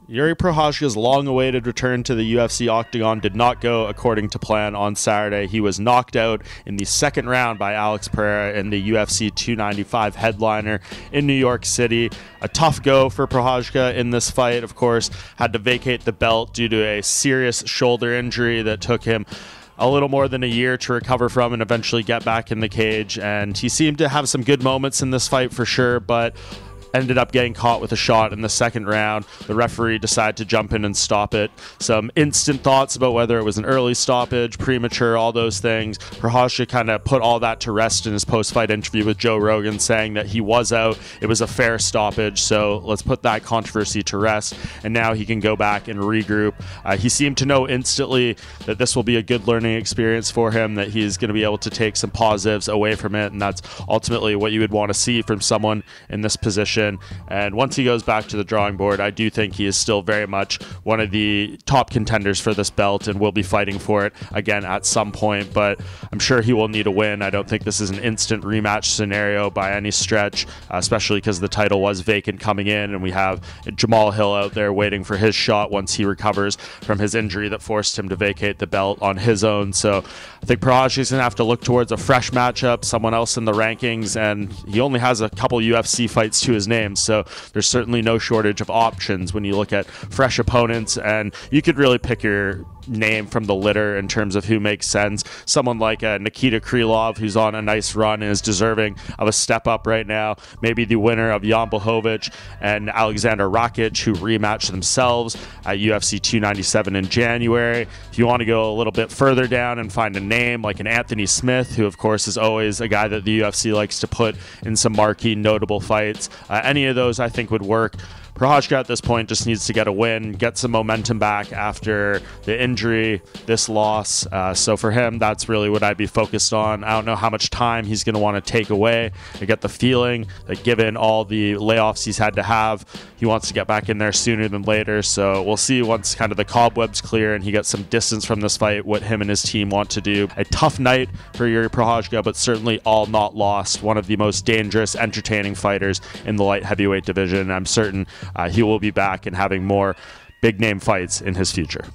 Jiri Prochazka's long-awaited return to the UFC octagon did not go according to plan on Saturday. He was knocked out in the second round by Alex Pereira in the UFC 295 headliner in New York City. A tough go for Prochazka in this fight, of course. Had to vacate the belt due to a serious shoulder injury that took him a little more than a year to recover from and eventually get back in the cage. And he seemed to have some good moments in this fight for sure, but ended up getting caught with a shot in the second round. The referee decided to jump in and stop it. Some instant thoughts about whether it was an early stoppage, premature, all those things. Prochazka kind of put all that to rest in his post-fight interview with Joe Rogan, saying that he was out. It was a fair stoppage, so let's put that controversy to rest. And now he can go back and regroup. He seemed to know instantly that this will be a good learning experience for him, that he's going to be able to take some positives away from it, and that's ultimately what you would want to see from someone in this position. And once he goes back to the drawing board, I do think he is still very much one of the top contenders for this belt and will be fighting for it again at some point, but I'm sure he will need a win. I don't think this is an instant rematch scenario by any stretch, especially because the title was vacant coming in and we have Jamal Hill out there waiting for his shot once he recovers from his injury that forced him to vacate the belt on his own. So I think Prochazka's going to have to look towards a fresh matchup, someone else in the rankings, and he only has a couple UFC fights to his name, so there's certainly no shortage of options when you look at fresh opponents, and you could really pick your name from the litter in terms of who makes sense. Someone like Nikita Krylov, who's on a nice run and is deserving of a step up right now. Maybe the winner of Jan Blachowicz and Alexander Rakic, who rematched themselves at UFC 297 in January. If you want to go a little bit further down and find a name like an Anthony Smith, who of course is always a guy that the UFC likes to put in some marquee notable fights, any of those I think would work. Prochazka at this point just needs to get a win, get some momentum back after the injury, this loss. So for him, that's really what I'd be focused on. I don't know how much time he's going to want to take away. I get the feeling that given all the layoffs he's had to have, he wants to get back in there sooner than later. So we'll see once kind of the cobwebs clear and he gets some distance from this fight, what him and his team want to do. A tough night for Jiri Prochazka, but certainly all not lost. One of the most dangerous, entertaining fighters in the light heavyweight division. I'm certain he will be back and having more big name fights in his future.